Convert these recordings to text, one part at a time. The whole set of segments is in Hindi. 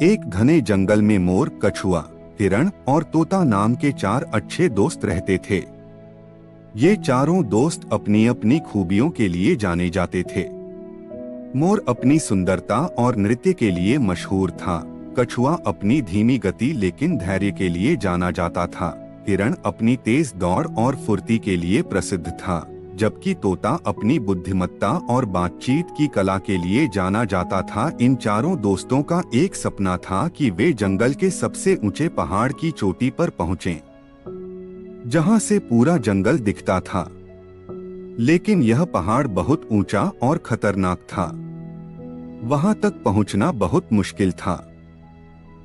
एक घने जंगल में मोर, कछुआ, हिरण और तोता नाम के 4 अच्छे दोस्त रहते थे। ये चारों दोस्त अपनी अपनी खूबियों के लिए जाने जाते थे। मोर अपनी सुंदरता और नृत्य के लिए मशहूर था। कछुआ अपनी धीमी गति लेकिन धैर्य के लिए जाना जाता था। हिरण अपनी तेज दौड़ और फुर्ती के लिए प्रसिद्ध था, जबकि तोता अपनी बुद्धिमत्ता और बातचीत की कला के लिए जाना जाता था। इन चारों दोस्तों का एक सपना था कि वे जंगल के सबसे ऊंचे पहाड़ की चोटी पर पहुंचें, जहां से पूरा जंगल दिखता था। लेकिन यह पहाड़ बहुत ऊंचा और खतरनाक था। वहां तक पहुंचना बहुत मुश्किल था।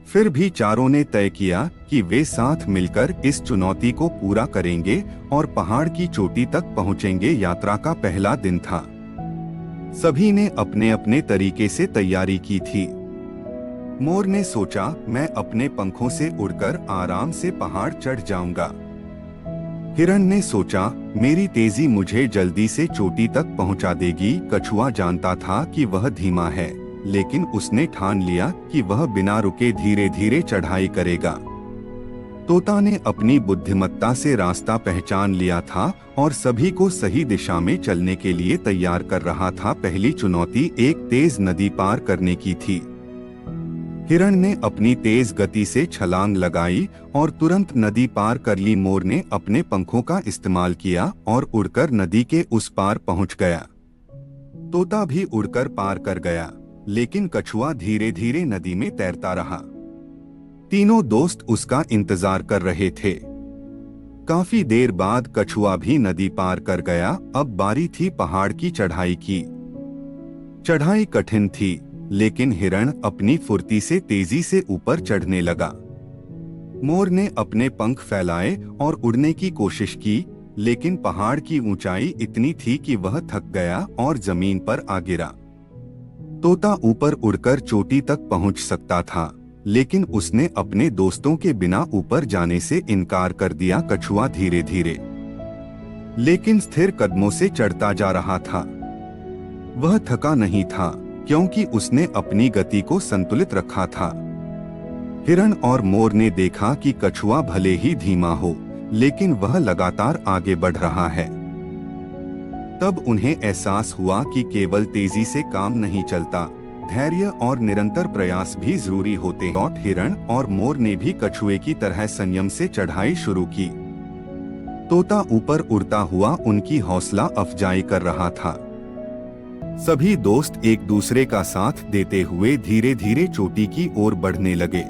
फिर भी चारों ने तय किया कि वे साथ मिलकर इस चुनौती को पूरा करेंगे और पहाड़ की चोटी तक पहुंचेंगे। यात्रा का पहला दिन था। सभी ने अपने अपने तरीके से तैयारी की थी। मोर ने सोचा, मैं अपने पंखों से उड़कर आराम से पहाड़ चढ़ जाऊंगा। हिरण ने सोचा, मेरी तेजी मुझे जल्दी से चोटी तक पहुंचा देगी। कछुआ जानता था कि वह धीमा है, लेकिन उसने ठान लिया कि वह बिना रुके धीरे धीरे चढ़ाई करेगा। तोता ने अपनी बुद्धिमत्ता से रास्ता पहचान लिया था और सभी को सही दिशा में चलने के लिए तैयार कर रहा था। पहली चुनौती एक तेज नदी पार करने की थी। हिरण ने अपनी तेज गति से छलांग लगाई और तुरंत नदी पार कर ली। मोर ने अपने पंखों का इस्तेमाल किया और उड़कर नदी के उस पार पहुंच गया। तोता भी उड़कर पार कर गया, लेकिन कछुआ धीरे धीरे नदी में तैरता रहा। तीनों दोस्त उसका इंतजार कर रहे थे। काफी देर बाद कछुआ भी नदी पार कर गया। अब बारी थी पहाड़ की चढ़ाई की। चढ़ाई कठिन थी, लेकिन हिरण अपनी फुर्ती से तेजी से ऊपर चढ़ने लगा। मोर ने अपने पंख फैलाए और उड़ने की कोशिश की, लेकिन पहाड़ की ऊंचाई इतनी थी कि वह थक गया और जमीन पर आ गिरा। तोता ऊपर उड़कर चोटी तक पहुंच सकता था, लेकिन उसने अपने दोस्तों के बिना ऊपर जाने से इनकार कर दिया। कछुआ धीरे धीरे लेकिन स्थिर कदमों से चढ़ता जा रहा था। वह थका नहीं था, क्योंकि उसने अपनी गति को संतुलित रखा था। हिरण और मोर ने देखा कि कछुआ भले ही धीमा हो, लेकिन वह लगातार आगे बढ़ रहा है। तब उन्हें एहसास हुआ कि केवल तेजी से काम नहीं चलता, धैर्य और निरंतर प्रयास भी जरूरी होते हैं। हिरण और मोर ने भी कछुए की तरह संयम से चढ़ाई शुरू की। तोता ऊपर उड़ता हुआ उनकी हौसला अफजाई कर रहा था। सभी दोस्त एक दूसरे का साथ देते हुए धीरे धीरे चोटी की ओर बढ़ने लगे।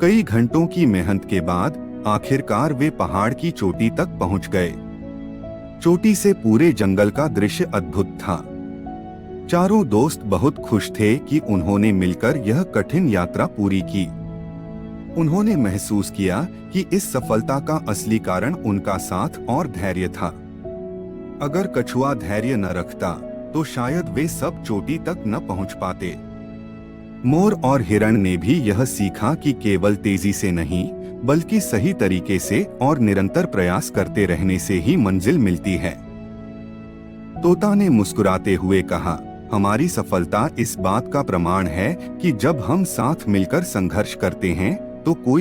कई घंटों की मेहनत के बाद आखिरकार वे पहाड़ की चोटी तक पहुंच गए। चोटी से पूरे जंगल का दृश्य अद्भुत था। चारों दोस्त बहुत खुश थे कि उन्होंने मिलकर यह कठिन यात्रा पूरी की। उन्होंने महसूस किया कि इस सफलता का असली कारण उनका साथ और धैर्य था। अगर कछुआ धैर्य न रखता, तो शायद वे सब चोटी तक न पहुंच पाते। मोर और हिरण ने भी यह सीखा कि केवल तेजी से नहीं, बल्कि सही तरीके से और निरंतर प्रयास करते रहने से ही मंजिल मिलती है। तोता ने मुस्कुराते हुए कहा, हमारी सफलता इस बात का प्रमाण है कि जब हम साथ मिलकर संघर्ष करते हैं, तो कोई